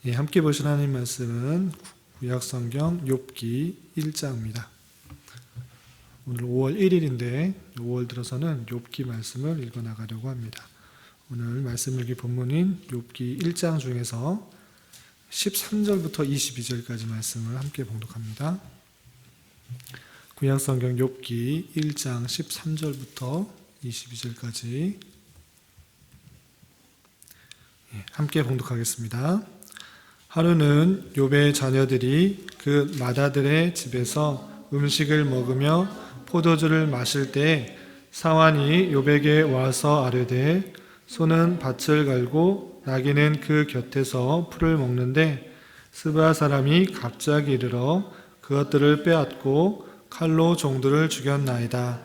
예, 함께 보실 하나님 말씀은 구약성경 욥기 1장입니다. 오늘 5월 1일인데 5월 들어서는 욥기 말씀을 읽어나가려고 합니다. 오늘 말씀 읽기 본문인 욥기 1장 중에서 13절부터 22절까지 말씀을 함께 봉독합니다. 구약성경 욥기 1장 13절부터 22절까지 함께 봉독하겠습니다. 하루는 욥의 자녀들이 그 맏아들의 집에서 음식을 먹으며 포도주를 마실 때 사환이 욥에게 와서 아뢰되 소는 밭을 갈고 나귀는 그 곁에서 풀을 먹는데 스바 사람이 갑자기 이르러 그것들을 빼앗고 칼로 종들을 죽였나이다.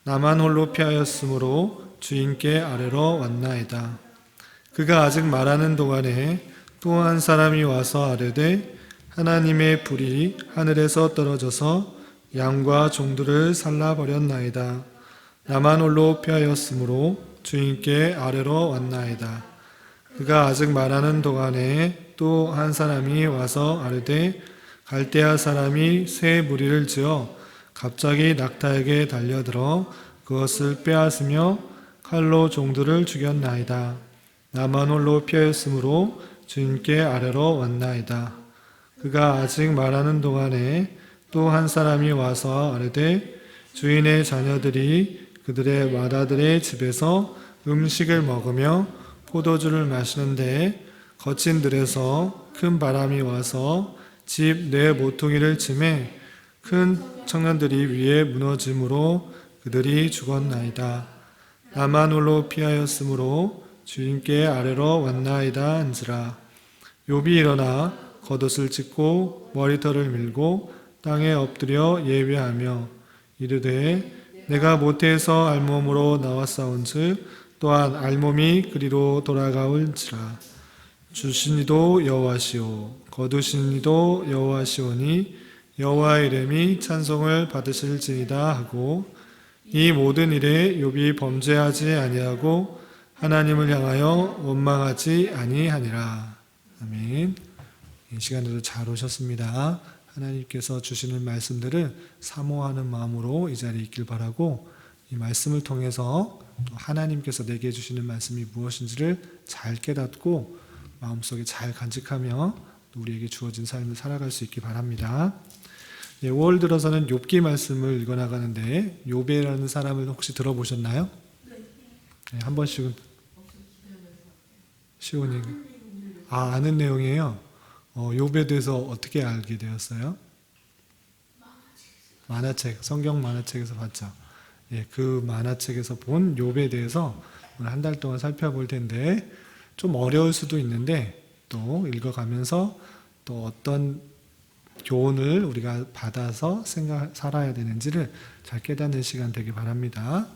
나만 홀로 피하였으므로 주인께 아뢰러 왔나이다. 그가 아직 말하는 동안에 또 한 사람이 와서 아뢰되 하나님의 불이 하늘에서 떨어져서 양과 종들을 살라버렸나이다. 나만 홀로 피하였으므로 주인께 아뢰러 왔나이다. 그가 아직 말하는 동안에 또 한 사람이 와서 아뢰되 갈대아 사람이 새 무리를 지어 갑자기 낙타에게 달려들어 그것을 빼앗으며 칼로 종들을 죽였나이다. 나만 홀로 피하였으므로 주인께 아뢰러 왔나이다. 그가 아직 말하는 동안에 또 한 사람이 와서 아뢰되 주인의 자녀들이 그들의 맏아들의 집에서 음식을 먹으며 포도주를 마시는데 거친 들에서 큰 바람이 와서 집 내 모퉁이를 치매 큰 청년들이 위에 무너짐으로 그들이 죽었나이다. 나만 홀로 피하였으므로 주인께 아뢰러 왔나이다 한지라. 욥이 일어나 겉옷을 찢고 머리털을 밀고 땅에 엎드려 예배하며 이르되 내가 모태에서 알몸으로 나왔사온즉 또한 알몸이 그리로 돌아가올지라. 주신 이도 여호와시오 거두신 이도 여호와시오니 여호와의 이름이 찬송을 받으실지니다 하고 이 모든 일에 욥이 범죄하지 아니하고 하나님을 향하여 원망하지 아니하니라. 아멘. 이 시간에도 잘 오셨습니다. 하나님께서 주시는 말씀들을 사모하는 마음으로 이 자리에 있길 바라고 이 말씀을 통해서 또 하나님께서 내게 주시는 말씀이 무엇인지를 잘 깨닫고 마음속에 잘 간직하며 또 우리에게 주어진 삶을 살아갈 수 있기 바랍니다. 5월 들어서는 욥기 말씀을 읽어나가는데 욥이라는 사람을 혹시 들어보셨나요? 네, 한 번씩은 시온이 아는 내용이에요. 욥에 대해서 어떻게 알게 되었어요? 만화책, 성경 만화책에서 봤죠. 예, 그 만화책에서 본 욥에 대해서 오늘 한 달 동안 살펴볼 텐데 좀 어려울 수도 있는데 또 읽어가면서 또 어떤 교훈을 우리가 받아서 살아야 되는지를 잘 깨닫는 시간 되길 바랍니다.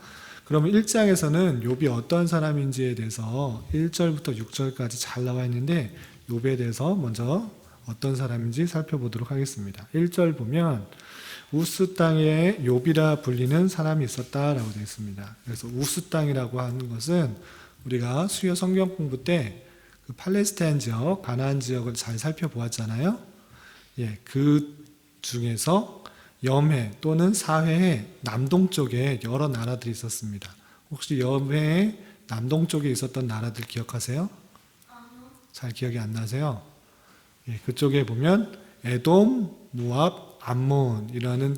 그러면 1장에서는 욥이 어떤 사람인지에 대해서 1절부터 6절까지 잘 나와 있는데 욥에 대해서 먼저 어떤 사람인지 살펴보도록 하겠습니다. 1절 보면 우스 땅에 욥이라 불리는 사람이 있었다라고 되어 있습니다. 그래서 우스 땅이라고 하는 것은 우리가 수요 성경 공부 때 그 팔레스타인 지역, 가나안 지역을 잘 살펴보았잖아요. 예, 그 중에서 염해 또는 사해의 남동쪽에 여러 나라들이 있었습니다. 혹시 염해의 남동쪽에 있었던 나라들 기억하세요? 잘 기억이 안 나세요? 예, 그쪽에 보면 에돔, 모압, 암몬이라는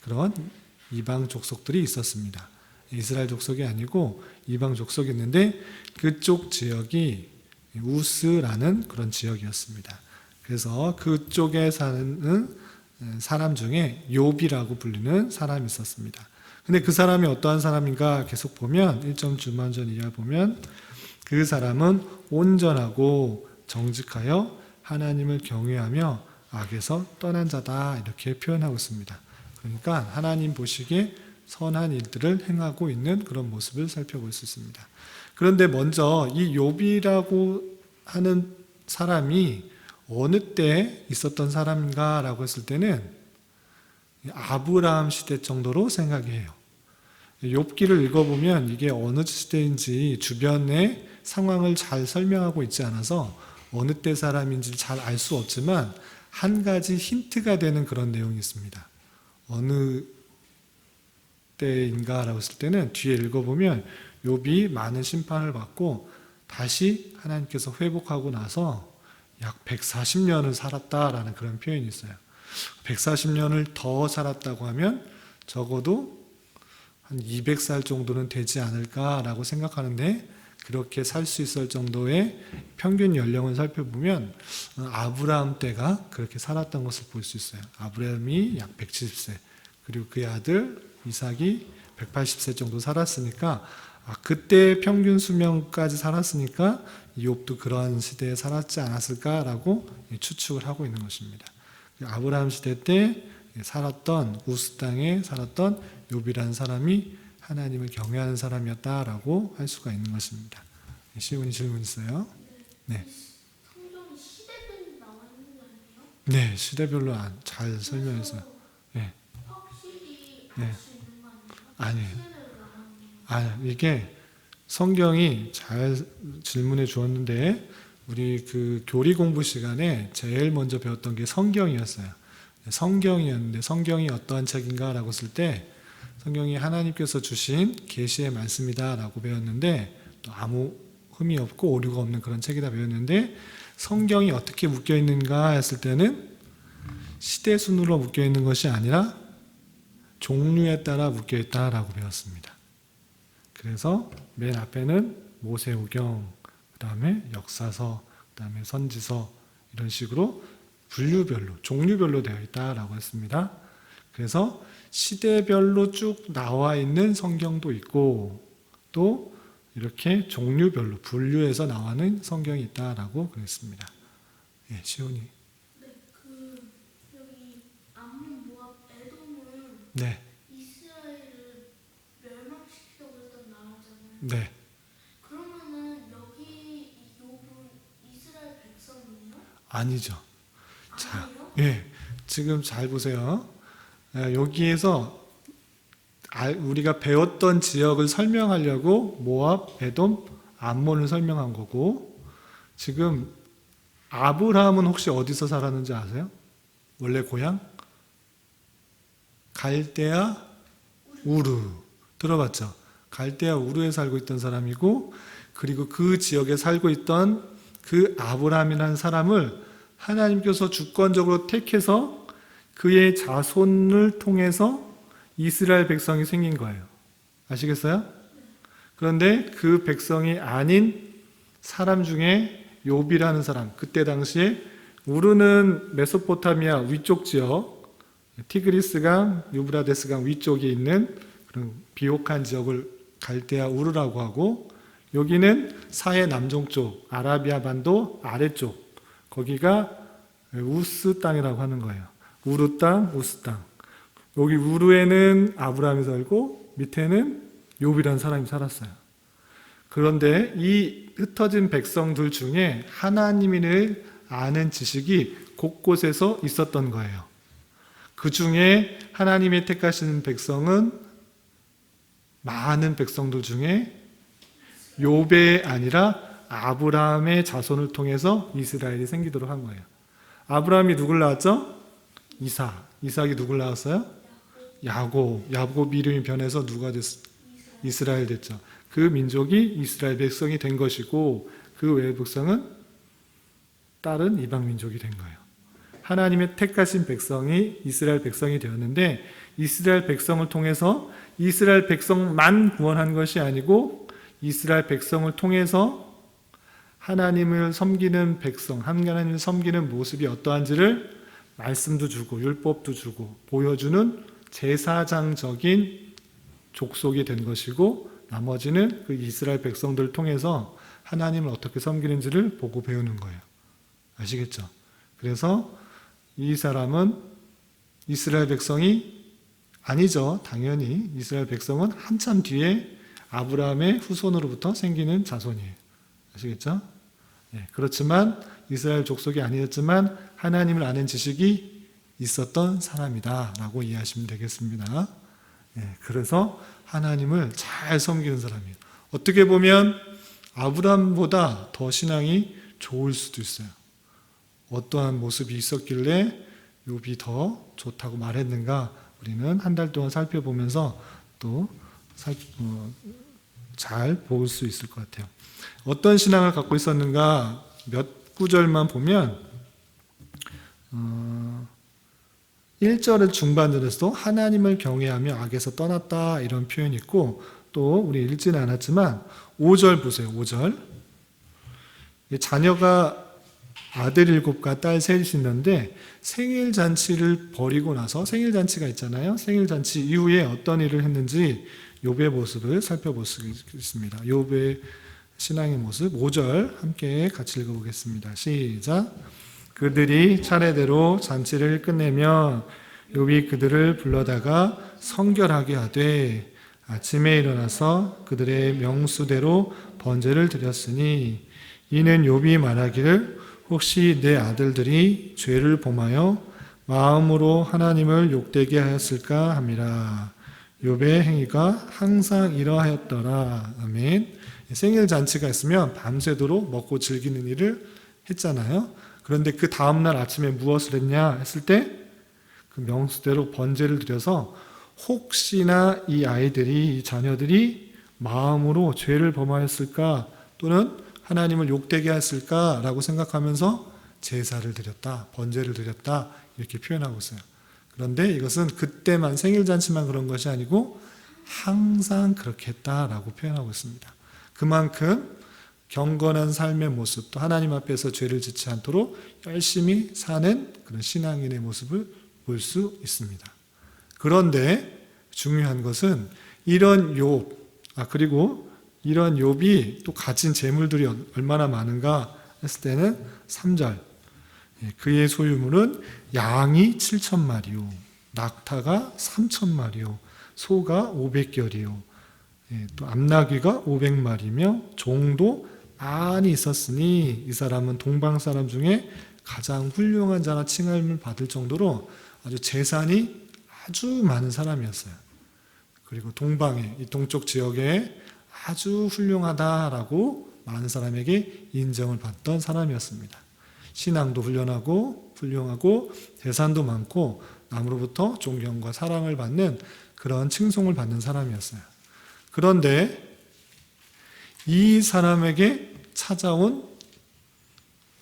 그런 이방 족속들이 있었습니다. 이스라엘 족속이 아니고 이방 족속이 있는데 그쪽 지역이 우스라는 그런 지역이었습니다. 그래서 그쪽에 사는 사람 중에 욥이라고 불리는 사람이 있었습니다. 근데 그 사람이 어떠한 사람인가 계속 보면 1.9만 이하 보면 그 사람은 온전하고 정직하여 하나님을 경외하며 악에서 떠난 자다 이렇게 표현하고 있습니다. 그러니까 하나님 보시기에 선한 일들을 행하고 있는 그런 모습을 살펴볼 수 있습니다. 그런데 먼저 이 욥이라고 하는 사람이 어느 때 있었던 사람인가라고 했을 때는 아브라함 시대 정도로 생각이 해요. 욥기를 읽어보면 이게 어느 시대인지 주변의 상황을 잘 설명하고 있지 않아서 어느 때 사람인지 잘 알 수 없지만 한 가지 힌트가 되는 그런 내용이 있습니다. 어느 때인가라고 했을 때는 뒤에 읽어보면 욥이 많은 심판을 받고 다시 하나님께서 회복하고 나서 약 140년을 살았다라는 그런 표현이 있어요. 140년을 더 살았다고 하면 적어도 한 200살 정도는 되지 않을까라고 생각하는데, 그렇게 살 수 있을 정도의 평균 연령을 살펴보면 아브라함 때가 그렇게 살았던 것을 볼 수 있어요. 아브라함이 약 170세, 그리고 그의 아들 이삭이 180세 정도 살았으니까 그때 평균 수명까지 살았으니까 욥도 그러한 시대에 살았지 않았을까라고 추측을 하고 있는 것입니다. 아브라함 시대 때 살았던 우스 땅에 살았던 욥이라는 사람이 하나님을 경외하는 사람이었다라고 할 수가 있는 것입니다. 시온이 질문 있어요? 네. 성경이 시대별로 나와 있는 거 아니에요? 네, 시대별로 잘 설명했어요. 네. 확실히 네. 알 수 있는 거 아니에요? 아니에요. 시대별로 나와 있는 거. 이게 성경이 잘 질문해 주었는데, 우리 그 교리 공부 시간에 제일 먼저 배웠던 게 성경이었어요. 성경이었는데 성경이 어떠한 책인가라고 했을 때 성경이 하나님께서 주신 계시의 말씀이다라고 배웠는데, 또 아무 흠이 없고 오류가 없는 그런 책이다 배웠는데, 성경이 어떻게 묶여 있는가 했을 때는 시대 순으로 묶여 있는 것이 아니라 종류에 따라 묶여 있다라고 배웠습니다. 그래서 맨 앞에는 모세오경, 그 다음에 역사서, 그 다음에 선지서, 이런 식으로 분류별로, 종류별로 되어 있다라고 했습니다. 그래서 시대별로 쭉 나와 있는 성경도 있고, 또 이렇게 종류별로 분류해서 나오는 성경이 있다라고 그랬습니다. 예, 시온이. 네, 여기 암몬, 모압, 에돔은 네, 이스라엘을 멸망시키려고 했던 나라잖아요. 네. 그러면은 여기 이 욥은 이스라엘 백성이에요? 아니죠. 자, 아니에요? 예, 지금 잘 보세요. 여기에서 우리가 배웠던 지역을 설명하려고 모압, 에돔, 암몬을 설명한 거고, 지금 아브라함은 혹시 어디서 살았는지 아세요? 원래 고향? 갈대아 우르. 들어봤죠? 갈대아 우르에 살고 있던 사람이고, 그리고 그 지역에 살고 있던 그 아브라함이라는 사람을 하나님께서 주권적으로 택해서 그의 자손을 통해서 이스라엘 백성이 생긴 거예요. 아시겠어요? 그런데 그 백성이 아닌 사람 중에 욥이라는 사람, 그때 당시에 우르는 메소포타미아 위쪽 지역, 티그리스강, 유브라데스강 위쪽에 있는 그런 비옥한 지역을 갈대아 우르라고 하고, 여기는 사해 남동쪽, 아라비아 반도 아래쪽, 거기가 우스 땅이라고 하는 거예요. 우르 땅, 우스 땅. 여기 우르에는 아브라함이 살고 밑에는 욥이라는 사람이 살았어요. 그런데 이 흩어진 백성들 중에 하나님을 아는 지식이 곳곳에서 있었던 거예요. 그 중에 하나님의 택하시는 백성은 많은 백성들 중에 욥이 아니라 아브라함의 자손을 통해서 이스라엘이 생기도록 한 거예요. 아브라함이 누굴 낳았죠? 이삭이 누굴 낳았어요? 야곱 이름이 변해서 누가 됐어요? 이스라엘 됐죠. 그 민족이 이스라엘 백성이 된 것이고, 그 외의 백성은 다른 이방 민족이 된 거예요. 하나님의 택하신 백성이 이스라엘 백성이 되었는데, 이스라엘 백성을 통해서 이스라엘 백성만 구원한 것이 아니고, 이스라엘 백성을 통해서 하나님을 섬기는 백성, 하나님을 섬기는 모습이 어떠한지를 말씀도 주고 율법도 주고 보여주는 제사장적인 족속이 된 것이고, 나머지는 그 이스라엘 백성들을 통해서 하나님을 어떻게 섬기는지를 보고 배우는 거예요. 아시겠죠? 그래서 이 사람은 이스라엘 백성이 아니죠. 당연히 이스라엘 백성은 한참 뒤에 아브라함의 후손으로부터 생기는 자손이에요. 아시겠죠? 예, 그렇지만 이스라엘 족속이 아니었지만 하나님을 아는 지식이 있었던 사람이다 라고 이해하시면 되겠습니다. 예, 그래서 하나님을 잘 섬기는 사람이에요. 어떻게 보면 아브라함보다 더 신앙이 좋을 수도 있어요. 어떠한 모습이 있었길래 욥이 더 좋다고 말했는가 우리는 한 달 동안 살펴보면서 또 잘 볼 수 있을 것 같아요. 어떤 신앙을 갖고 있었는가 몇 구절만 보면 1절의 중반절에서도 하나님을 경외하며 악에서 떠났다 이런 표현이 있고 또 우리 읽지는 않았지만 5절 보세요. 5절 자녀가 아들 7과 딸 3이 있는데 생일잔치를 벌이고 나서 생일잔치가 있잖아요. 생일잔치 이후에 어떤 일을 했는지 욥의 모습을 살펴볼 수 있습니다. 욥의 신앙의 모습 5절 함께 같이 읽어보겠습니다. 시작. 그들이 차례대로 잔치를 끝내면 욥이 그들을 불러다가 성결하게 하되 아침에 일어나서 그들의 명수대로 번제를 드렸으니 이는 욥이 말하기를 혹시 내 아들들이 죄를 범하여 마음으로 하나님을 욕되게 하였을까 함이라. 욥의 행위가 항상 이러하였더라. 아멘. 생일 잔치가 있으면 밤새도록 먹고 즐기는 일을 했잖아요. 그런데 그 다음날 아침에 무엇을 했냐 했을 때 그 명수대로 번제를 드려서 혹시나 이 아이들이 이 자녀들이 마음으로 죄를 범하였을까 또는 하나님을 욕되게 했을까라고 생각하면서 제사를 드렸다, 번제를 드렸다 이렇게 표현하고 있어요. 그런데 이것은 그때만 생일잔치만 그런 것이 아니고 항상 그렇게 했다라고 표현하고 있습니다. 그만큼 경건한 삶의 모습 또 하나님 앞에서 죄를 짓지 않도록 열심히 사는 그런 신앙인의 모습을 볼 수 있습니다. 그런데 중요한 것은 이런 욥, 그리고 이런 욥이 또 가진 재물들이 얼마나 많은가 했을 때는 3절 그의 소유물은 양이 7,000마리요 낙타가 3,000마리요 소가 500결이요 또 암나귀가 500마리며 종도 많이 있었으니 이 사람은 동방 사람 중에 가장 훌륭한 자라 칭함을 받을 정도로 아주 재산이 아주 많은 사람이었어요. 그리고 동방에 이 동쪽 지역에 아주 훌륭하다라고 많은 사람에게 인정을 받던 사람이었습니다. 신앙도 훌륭하고 재산도 많고 남으로부터 존경과 사랑을 받는 그런 칭송을 받는 사람이었어요. 그런데 이 사람에게 찾아온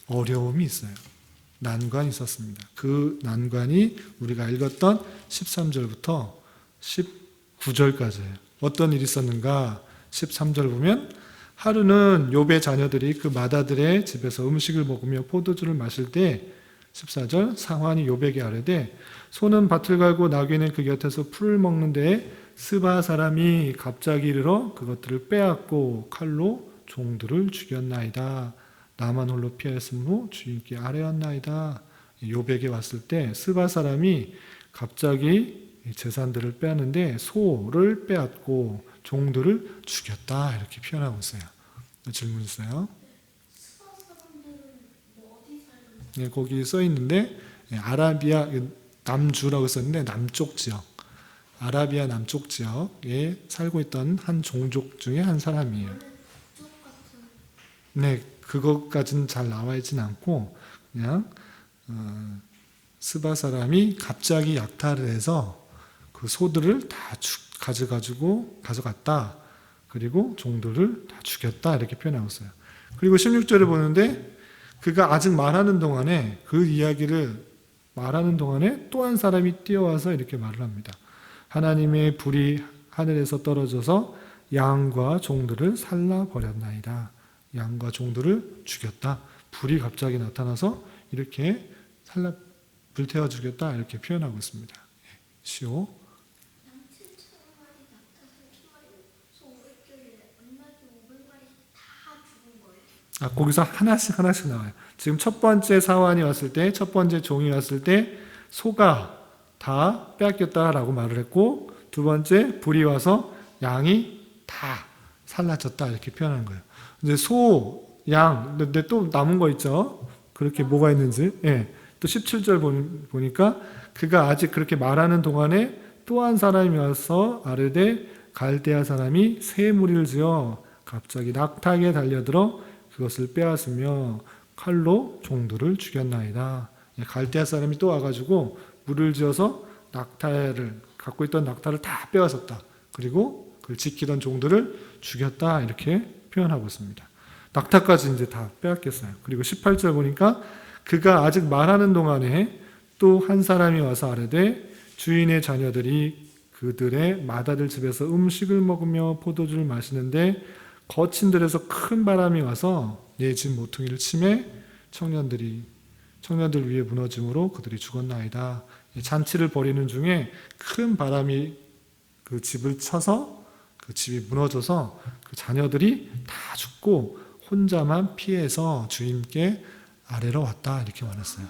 어려움이 있어요. 난관이 있었습니다. 그 난관이 우리가 읽었던 13절부터 19절까지예요. 어떤 일이 있었는가? 13절 보면 하루는 욥의 자녀들이 그 맏아들의 집에서 음식을 먹으며 포도주를 마실 때 14절 상환이 욥에게 아뢰되 소는 밭을 갈고 나귀는 그 곁에서 풀을 먹는데 스바 사람이 갑자기 이르러 그것들을 빼앗고 칼로 종들을 죽였나이다. 나만 홀로 피하였으므로 주인께 아뢰었나이다. 욥에게 왔을 때 스바 사람이 갑자기 재산들을 빼앗는데 소를 빼앗고 종들을 죽였다 이렇게 표현하고 있어요. 질문 있어요? 스파 사람들은 뭐 어디 살고 네, 거기 써 있는데 아라비아 남주라고 썼는데 남쪽 지역, 아라비아 남쪽 지역에 살고 있던 한 종족 중에 한 사람이에요. 쪽 같은 네, 그것까지는 잘 나와 있진 않고 그냥 스바 사람이 갑자기 약탈을 해서 그 소들을 다 가져갔다. 그리고 종들을 다 죽였다 이렇게 표현하고 있어요. 그리고 16절에 보는데 그가 아직 말하는 동안에 그 이야기를 말하는 동안에 또 한 사람이 뛰어와서 이렇게 말을 합니다. 하나님의 불이 하늘에서 떨어져서 양과 종들을 살라버렸나이다. 양과 종들을 죽였다. 불이 갑자기 나타나서 이렇게 불태워 죽였다 이렇게 표현하고 있습니다. 시오. 양 7,000마리, 낙타 3,000마리, 소 500결에 암나귀 500마리 다 죽은 거예요? 거기서 하나씩 나와요. 지금 첫 번째 사환이 왔을 때, 첫 번째 종이 왔을 때 소가 다 빼앗겼다라고 말을 했고 두 번째 불이 와서 양이 다 살라졌다 이렇게 표현하는 거예요. 이제 소, 양, 근데 또 남은 거 있죠? 그렇게 뭐가 있는지. 또 17절 보니까 그가 아직 그렇게 말하는 동안에 또 한 사람이 와서 아르되 갈대아 사람이 새 무리를 지어 갑자기 낙타에 달려들어 그것을 빼앗으며 칼로 종들을 죽였나이다. 갈대아 사람이 또 와가지고 물을 지어서 낙타를 갖고 있던 낙타를 다 빼앗았다. 그리고 그걸 지키던 종들을 죽였다. 이렇게 표현하고 있습니다. 낙타까지 이제 다 빼앗겼어요. 그리고 18절 보니까 그가 아직 말하는 동안에 또 한 사람이 와서 아뢰되 주인의 자녀들이 그들의 맏아들 집에서 음식을 먹으며 포도주를 마시는데 거친 들에서 큰 바람이 와서 내 집 모퉁이를 치매 청년들 위에 무너짐으로 그들이 죽었나이다. 잔치를 벌이는 중에 큰 바람이 그 집을 쳐서 그 집이 무너져서 그 자녀들이 다 죽고 혼자만 피해서 주인께 아뢰러 왔다. 이렇게 말했어요.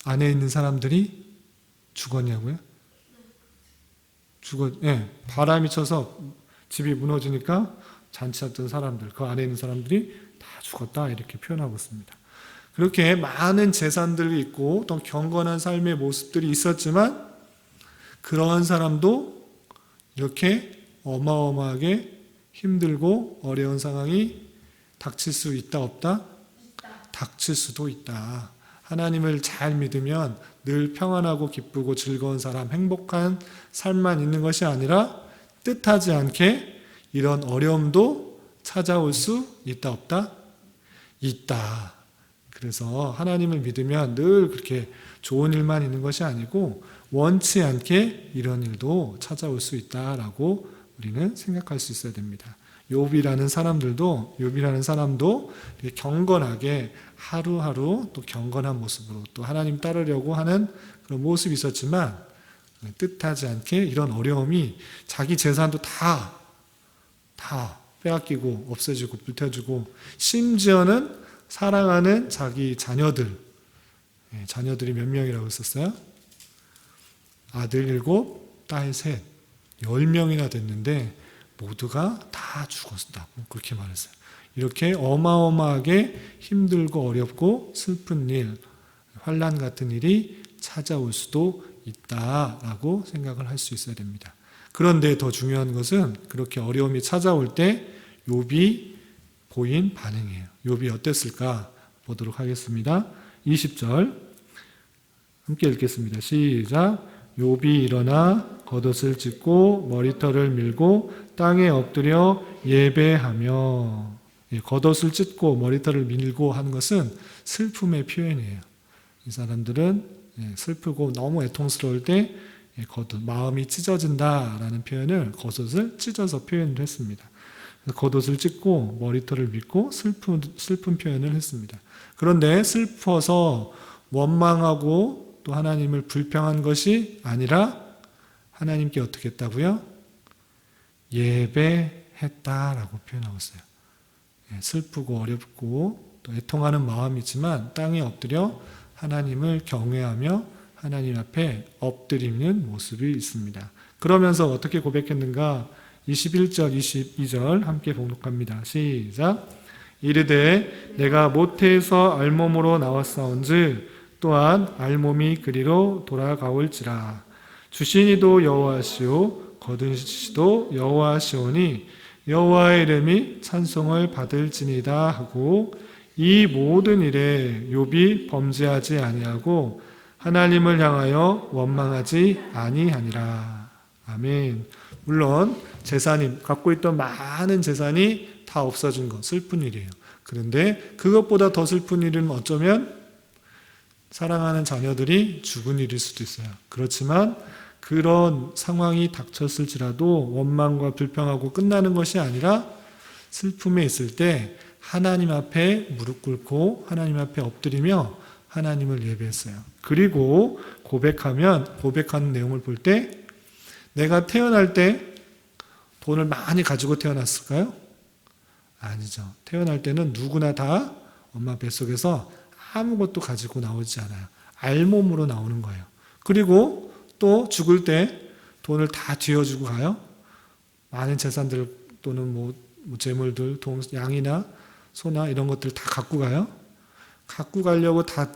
안에 있는 사람들이 죽었냐고요? 바람이 쳐서 집이 무너지니까 잔치했던 사람들, 그 안에 있는 사람들이 다 죽었다. 이렇게 표현하고 있습니다. 그렇게 많은 재산들이 있고 또 경건한 삶의 모습들이 있었지만 그러한 사람도 이렇게 어마어마하게 힘들고 어려운 상황이 닥칠 수 있다 없다? 닥칠 수도 있다. 하나님을 잘 믿으면 늘 평안하고 기쁘고 즐거운 사람, 행복한 삶만 있는 것이 아니라 뜻하지 않게 이런 어려움도 찾아올 수 있다 없다? 있다. 그래서 하나님을 믿으면 늘 그렇게 좋은 일만 있는 것이 아니고 원치 않게 이런 일도 찾아올 수 있다라고 우리는 생각할 수 있어야 됩니다. 욥이라는 사람도 이렇게 경건하게 하루하루 또 경건한 모습으로 또 하나님 따르려고 하는 그런 모습이 있었지만 뜻하지 않게 이런 어려움이 자기 재산도 다 빼앗기고 없애지고 불태워지고 심지어는 사랑하는 자기 자녀들이 몇 명이라고 했었어요? 아들 7, 딸 3, 10명이나 됐는데 모두가 다 죽었다. 그렇게 말했어요. 이렇게 어마어마하게 힘들고 어렵고 슬픈 일, 환난 같은 일이 찾아올 수도 있다라고 생각을 할 수 있어야 됩니다. 그런데 더 중요한 것은 그렇게 어려움이 찾아올 때 욥이 보인 반응이에요. 욥이 어땠을까 보도록 하겠습니다. 20절 함께 읽겠습니다. 시작. 욥이 일어나 겉옷을 찢고 머리털을 밀고 땅에 엎드려 예배하며. 겉옷을 찢고 머리털을 밀고 하는 것은 슬픔의 표현이에요. 이 사람들은 슬프고 너무 애통스러울 때 마음이 찢어진다라는 표현을 겉옷을 찢어서 표현을 했습니다. 겉옷을 찢고 머리털을 밀고 슬픈 표현을 했습니다. 그런데 슬퍼서 원망하고 또 하나님을 불평한 것이 아니라 하나님께 어떻게 했다고요? 예배했다라고 표현하고 있어요. 슬프고 어렵고 또 애통하는 마음이지만 땅에 엎드려 하나님을 경외하며 하나님 앞에 엎드리는 모습이 있습니다. 그러면서 어떻게 고백했는가? 21절, 22절 함께 봉독합니다. 시작. 이르되 내가 모태에서 알몸으로 나왔사온즉 또한 알몸이 그리로 돌아가올지라. 주신 이도 여호와시오 거두시도 여호와시오니 여호와의 이름이 찬송을 받을지니다 하고 이 모든 일에 욥이 범죄하지 아니하고 하나님을 향하여 원망하지 아니하니라. 아멘. 물론 재산이 갖고 있던 많은 재산이 다 없어진 것 슬픈 일이에요. 그런데 그것보다 더 슬픈 일은 어쩌면 사랑하는 자녀들이 죽은 일일 수도 있어요. 그렇지만 그런 상황이 닥쳤을지라도 원망과 불평하고 끝나는 것이 아니라 슬픔에 있을 때 하나님 앞에 무릎 꿇고 하나님 앞에 엎드리며 하나님을 예배했어요. 그리고 고백하는 내용을 볼 때 내가 태어날 때 돈을 많이 가지고 태어났을까요? 아니죠. 태어날 때는 누구나 다 엄마 뱃속에서 아무것도 가지고 나오지 않아요. 알몸으로 나오는 거예요. 그리고 또 죽을 때 돈을 다 쥐어주고 가요. 많은 재산들 또는 재물들, 양이나 소나 이런 것들 다 갖고 가요. 갖고 가려고 다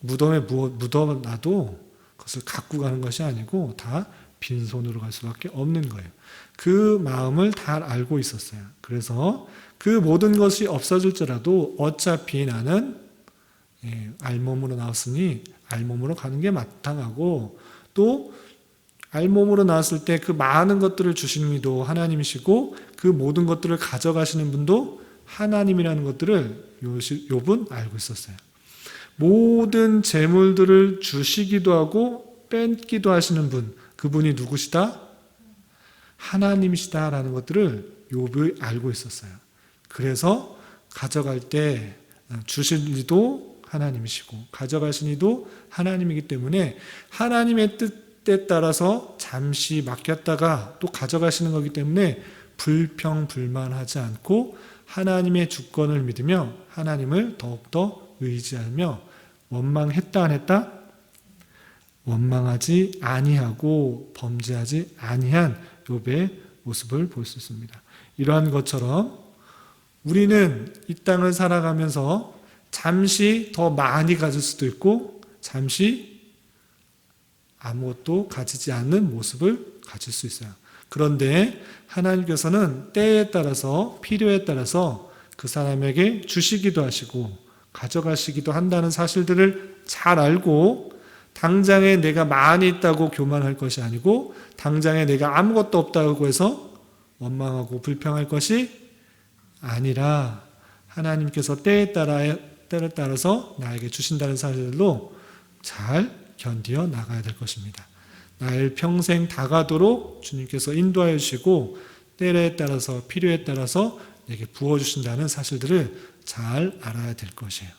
무덤에 묻어놔도 그것을 갖고 가는 것이 아니고 다 빈손으로 갈 수밖에 없는 거예요. 그 마음을 다 알고 있었어요. 그래서 그 모든 것이 없어질지라도 어차피 나는 알몸으로 나왔으니 알몸으로 가는 게 마땅하고, 또 알몸으로 나왔을 때 그 많은 것들을 주시는 이도 하나님이시고 그 모든 것들을 가져가시는 분도 하나님이라는 것들을 욥은 알고 있었어요. 모든 재물들을 주시기도 하고 뺏기도 하시는 분, 그분이 누구시다? 하나님이시다라는 것들을 욥이 알고 있었어요. 그래서 가져갈 때 주실 이도 하나님이시고 가져가신 이도 하나님이기 때문에 하나님의 뜻에 따라서 잠시 맡겼다가 또 가져가시는 거기 때문에 불평불만하지 않고 하나님의 주권을 믿으며 하나님을 더욱더 의지하며 원망했다 안 했다? 원망하지 아니하고 범죄하지 아니한 욥의 모습을 볼 수 있습니다. 이러한 것처럼 우리는 이 땅을 살아가면서 잠시 더 많이 가질 수도 있고 잠시 아무것도 가지지 않는 모습을 가질 수 있어요. 그런데 하나님께서는 때에 따라서 필요에 따라서 그 사람에게 주시기도 하시고 가져가시기도 한다는 사실들을 잘 알고 당장에 내가 많이 있다고 교만할 것이 아니고 당장에 내가 아무것도 없다고 해서 원망하고 불평할 것이 아니라 하나님께서 때에 따라서 나에게 주신다는 사실로 잘 견디어 나가야 될 것입니다. 나의 평생 다가도록 주님께서 인도하여 주시고 때에 따라서 필요에 따라서 내게 부어주신다는 사실들을 잘 알아야 될 것이에요.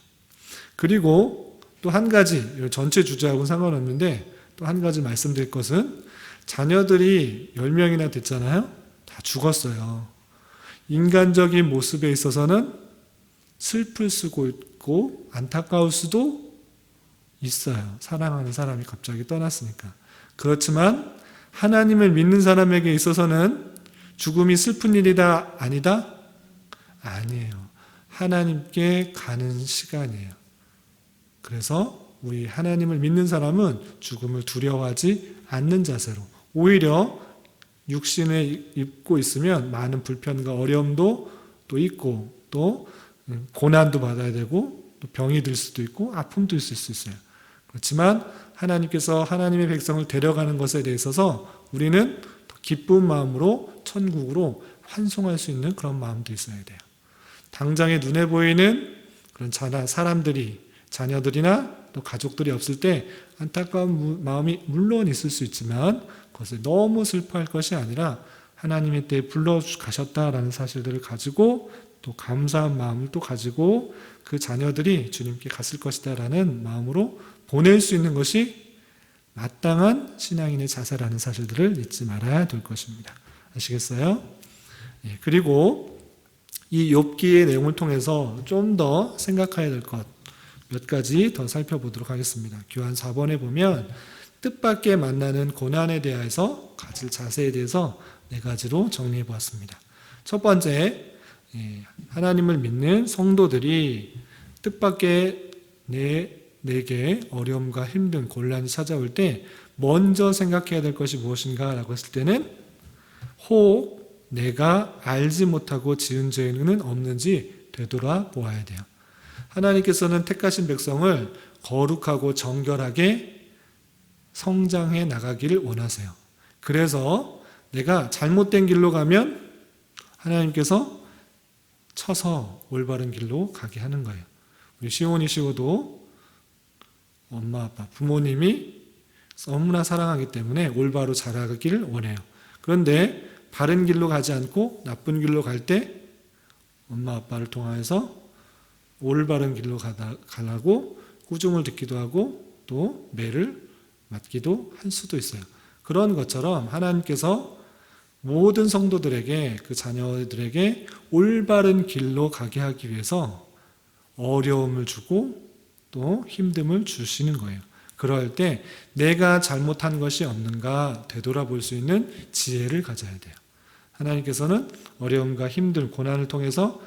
그리고 또 한 가지, 전체 주제하고는 상관없는데 또 한 가지 말씀드릴 것은 자녀들이 10명이나 됐잖아요. 다 죽었어요. 인간적인 모습에 있어서는 슬플 수도 있고 안타까울 수도 있어요. 사랑하는 사람이 갑자기 떠났으니까. 그렇지만 하나님을 믿는 사람에게 있어서는 죽음이 슬픈 일이다 아니다? 아니에요. 하나님께 가는 시간이에요. 그래서 우리 하나님을 믿는 사람은 죽음을 두려워하지 않는 자세로 오히려 육신을 입고 있으면 많은 불편과 어려움도 또 있고 또 고난도 받아야 되고 또 병이 들 수도 있고 아픔도 있을 수 있어요. 그렇지만 하나님께서 하나님의 백성을 데려가는 것에 대해서 우리는 더 기쁜 마음으로 천국으로 환송할 수 있는 그런 마음도 있어야 돼요. 당장에 눈에 보이는 그런 사람들이 자녀들이나 또 가족들이 없을 때 안타까운 마음이 물론 있을 수 있지만 그것을 너무 슬퍼할 것이 아니라 하나님의 때에 불러가셨다라는 사실들을 가지고 또 감사한 마음을 또 가지고 그 자녀들이 주님께 갔을 것이다라는 마음으로 보낼 수 있는 것이 마땅한 신앙인의 자세라는 사실들을 잊지 말아야 될 것입니다. 아시겠어요? 그리고 이 욥기의 내용을 통해서 좀 더 생각해야 될 것 몇 가지 더 살펴보도록 하겠습니다. 교환 4번에 보면 뜻밖의 만나는 고난에 대해서 가질 자세에 대해서 4가지로 정리해 보았습니다. 첫 번째, 하나님을 믿는 성도들이 뜻밖의 내게 어려움과 힘든 곤란이 찾아올 때 먼저 생각해야 될 것이 무엇인가 라고 했을 때는 혹 내가 알지 못하고 지은 죄는 없는지 되돌아 보아야 돼요. 하나님께서는 택하신 백성을 거룩하고 정결하게 성장해 나가기를 원하세요. 그래서 내가 잘못된 길로 가면 하나님께서 쳐서 올바른 길로 가게 하는 거예요. 우리 시온이시고도 엄마 아빠 부모님이 너무나 사랑하기 때문에 올바로 자라기를 원해요. 그런데 바른 길로 가지 않고 나쁜 길로 갈 때 엄마 아빠를 통하여서 올바른 길로 가라고 꾸중을 듣기도 하고 또 매를 맞기도 할 수도 있어요. 그런 것처럼 하나님께서 모든 성도들에게 그 자녀들에게 올바른 길로 가게 하기 위해서 어려움을 주고 또 힘듦을 주시는 거예요. 그럴 때 내가 잘못한 것이 없는가 되돌아볼 수 있는 지혜를 가져야 돼요. 하나님께서는 어려움과 힘듦, 고난을 통해서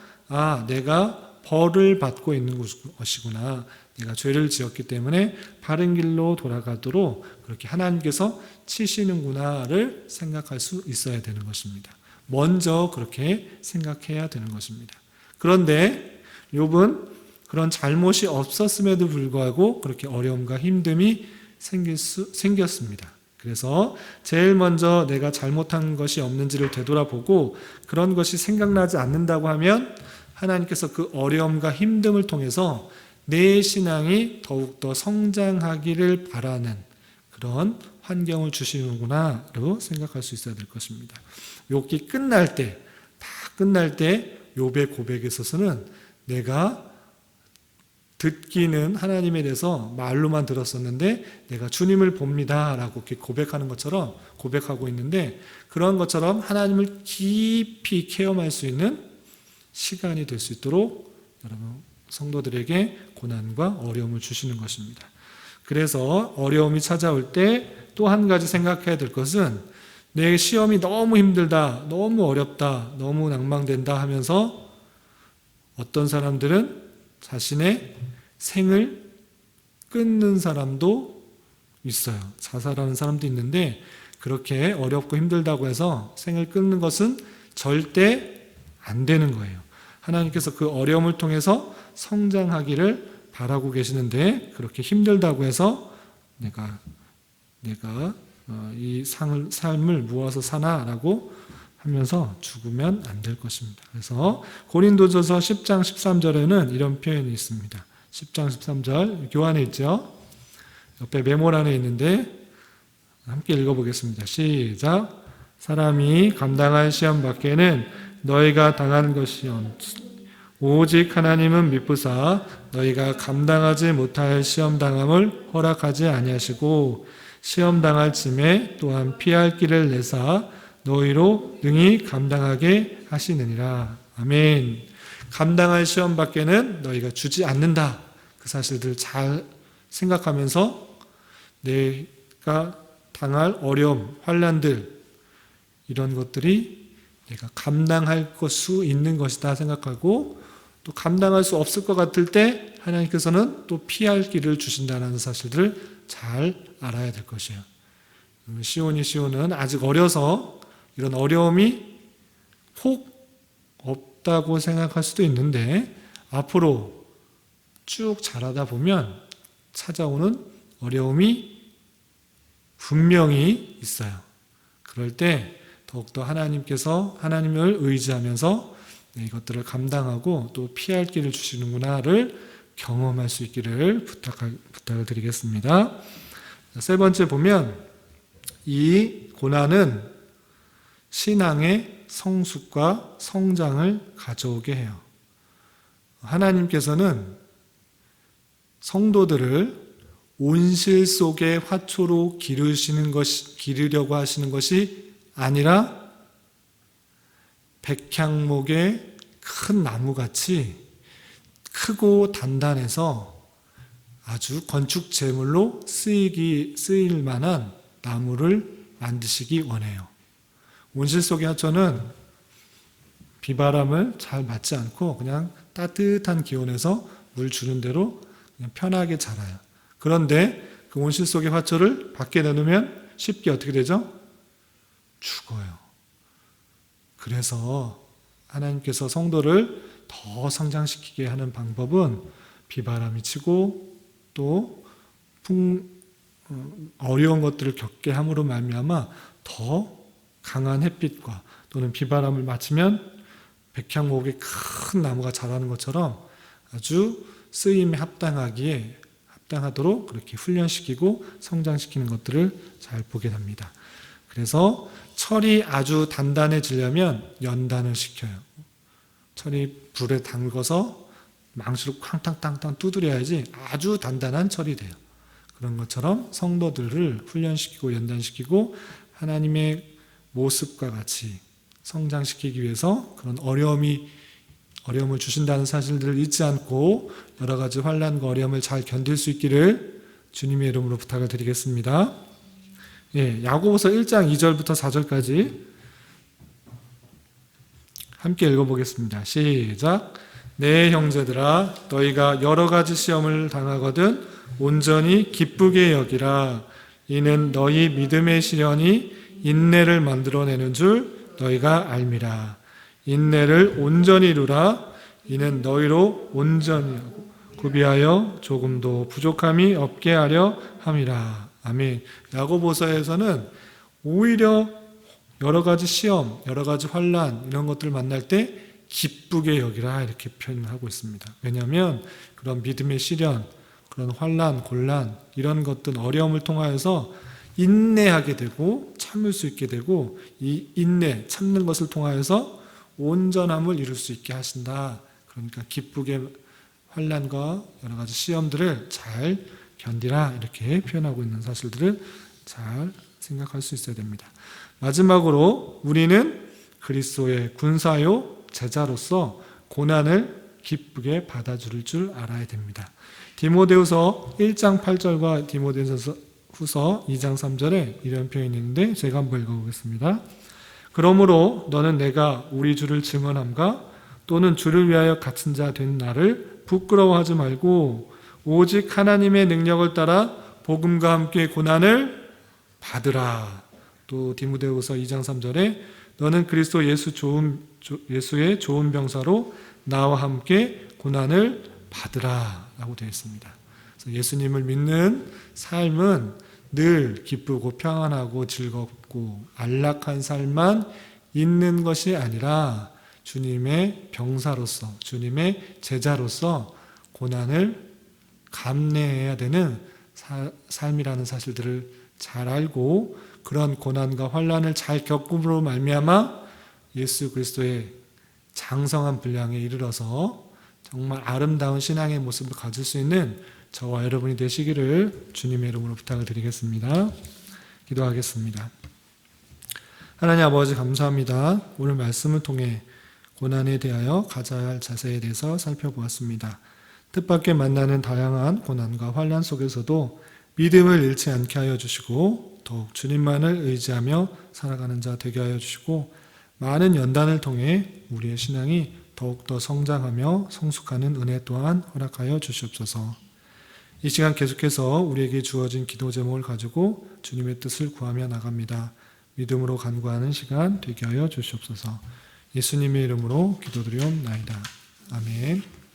내가 벌을 받고 있는 것이구나. 내가 죄를 지었기 때문에 바른 길로 돌아가도록 그렇게 하나님께서 치시는구나를 생각할 수 있어야 되는 것입니다. 먼저 그렇게 생각해야 되는 것입니다. 그런데 욥은 그런 잘못이 없었음에도 불구하고 그렇게 어려움과 힘듦이 생겼습니다. 그래서 제일 먼저 내가 잘못한 것이 없는지를 되돌아보고 그런 것이 생각나지 않는다고 하면 하나님께서 그 어려움과 힘듦을 통해서 내 신앙이 더욱더 성장하기를 바라는 그런 환경을 주시는구나로 생각할 수 있어야 될 것입니다. 욥기 끝날 때, 다 끝날 때 욥의 고백에 있어서는 내가 듣기는 하나님에 대해서 말로만 들었었는데 내가 주님을 봅니다 라고 이렇게 고백하는 것처럼 고백하고 있는데, 그런 것처럼 하나님을 깊이 체험할 수 있는 시간이 될 수 있도록 여러분 성도들에게 고난과 어려움을 주시는 것입니다. 그래서 어려움이 찾아올 때 또 한 가지 생각해야 될 것은, 내 시험이 너무 힘들다, 너무 어렵다, 너무 낭망된다 하면서 어떤 사람들은 자신의 생을 끊는 사람도 있어요. 자살하는 사람도 있는데, 그렇게 어렵고 힘들다고 해서 생을 끊는 것은 절대 안 되는 거예요. 하나님께서 그 어려움을 통해서 성장하기를 바라고 계시는데, 그렇게 힘들다고 해서 내가 이 삶을 무엇을 사나라고 하면서 죽으면 안 될 것입니다. 그래서 고린도전서 10장 13절에는 이런 표현이 있습니다. 10장 13절 교환에 있죠. 옆에 메모란에 있는데 함께 읽어보겠습니다. 시작. 사람이 감당할 시험 밖에는 너희가 당하는 것이 오직 하나님은 미쁘사 너희가 감당하지 못할 시험 당함을 허락하지 아니하시고 시험 당할 쯤에 또한 피할 길을 내사 너희로 능히 감당하게 하시느니라. 아멘. 감당할 시험 밖에는 너희가 주지 않는다. 그 사실들 잘 생각하면서 내가 당할 어려움, 환난들, 이런 것들이 내가 감당할 수 있는 것이다 생각하고, 또 감당할 수 없을 것 같을 때 하나님께서는 또 피할 길을 주신다는 사실들을 잘 알아야 될 것이에요. 시온은 아직 어려서 이런 어려움이 혹 없다고 생각할 수도 있는데, 앞으로 쭉 자라다 보면 찾아오는 어려움이 분명히 있어요. 그럴 때 더욱더 하나님을 의지하면서 이것들을 감당하고 또 피할 길을 주시는구나를 경험할 수 있기를 부탁을 드리겠습니다. 세 번째 보면, 이 고난은 신앙의 성숙과 성장을 가져오게 해요. 하나님께서는 성도들을 온실 속의 화초로 기르려고 하시는 것이 아니라 백향목의 큰 나무같이 크고 단단해서 아주 건축 제물로 쓰일 만한 나무를 만드시기 원해요. 온실 속의 화초는 비바람을 잘 맞지 않고 그냥 따뜻한 기온에서 물 주는 대로 그냥 편하게 자라요. 그런데 그 온실 속의 화초를 밖에 내놓으면 쉽게 어떻게 되죠? 죽어요. 그래서 하나님께서 성도를 더 성장시키게 하는 방법은 비바람이 치고 또 어려운 것들을 겪게 함으로 말미암아 더 강한 햇빛과 또는 비바람을 맞으면 백향목의 큰 나무가 자라는 것처럼 아주 쓰임에 합당하도록 그렇게 훈련시키고 성장시키는 것들을 잘 보게 됩니다. 그래서 철이 아주 단단해지려면 연단을 시켜요. 철이 불에 담궈서 망치로 쾅탕탕탕 두드려야지 아주 단단한 철이 돼요. 그런 것처럼 성도들을 훈련시키고 연단시키고 하나님의 모습과 같이 성장시키기 위해서 그런 어려움을 주신다는 사실들을 잊지 않고 여러 가지 환난과 어려움을 잘 견딜 수 있기를 주님의 이름으로 부탁을 드리겠습니다. 야고보서 1장 2절부터 4절까지 함께 읽어보겠습니다. 시작. 내 형제들아, 너희가 여러 가지 시험을 당하거든 온전히 기쁘게 여기라. 이는 너희 믿음의 시련이 인내를 만들어내는 줄 너희가 알미라. 인내를 온전히 이루라. 이는 너희로 온전히 하고 구비하여 조금도 부족함이 없게 하려 함이라. 아멘. 야고보서에서는 오히려 여러 가지 시험, 여러 가지 환난 이런 것들을 만날 때 기쁘게 여기라 이렇게 표현하고 있습니다. 왜냐하면 그런 믿음의 시련, 그런 환난, 곤란 이런 것들 어려움을 통하여서 인내하게 되고 참을 수 있게 되고 이 인내, 참는 것을 통하여서 온전함을 이룰 수 있게 하신다. 그러니까 기쁘게 환난과 여러 가지 시험들을 잘 견디라 이렇게 표현하고 있는 사실들을 잘 생각할 수 있어야 됩니다. 마지막으로 우리는 그리스도의 군사요 제자로서 고난을 기쁘게 받아줄 줄 알아야 됩니다. 디모데후서 1장 8절과 디모데후서 2장 3절에 이런 표현이 있는데 제가 한번 읽어보겠습니다. 그러므로 너는 내가 우리 주를 증언함과 또는 주를 위하여 갇힌 자 된 나를 부끄러워하지 말고 오직 하나님의 능력을 따라 복음과 함께 고난을 받으라. 또 디모데후서 2장 3절에 너는 그리스도 예수의 좋은 병사로 나와 함께 고난을 받으라 라고 되어 있습니다. 그래서 예수님을 믿는 삶은 늘 기쁘고 평안하고 즐겁고 안락한 삶만 있는 것이 아니라 주님의 병사로서, 주님의 제자로서 고난을 감내해야 되는 삶이라는 사실들을 잘 알고 그런 고난과 환난을 잘 겪음으로 말미암아 예수 그리스도의 장성한 분량에 이르러서 정말 아름다운 신앙의 모습을 가질 수 있는 저와 여러분이 되시기를 주님의 이름으로 부탁을 드리겠습니다. 기도하겠습니다. 하나님 아버지 감사합니다. 오늘 말씀을 통해 고난에 대하여 가져야 할 자세에 대해서 살펴보았습니다. 뜻밖의 만나는 다양한 고난과 환난 속에서도 믿음을 잃지 않게 하여 주시고 더욱 주님만을 의지하며 살아가는 자 되게 하여 주시고 많은 연단을 통해 우리의 신앙이 더욱더 성장하며 성숙하는 은혜 또한 허락하여 주시옵소서. 이 시간 계속해서 우리에게 주어진 기도 제목을 가지고 주님의 뜻을 구하며 나갑니다. 믿음으로 간구하는 시간 되게 하여 주시옵소서. 예수님의 이름으로 기도드리옵나이다. 아멘.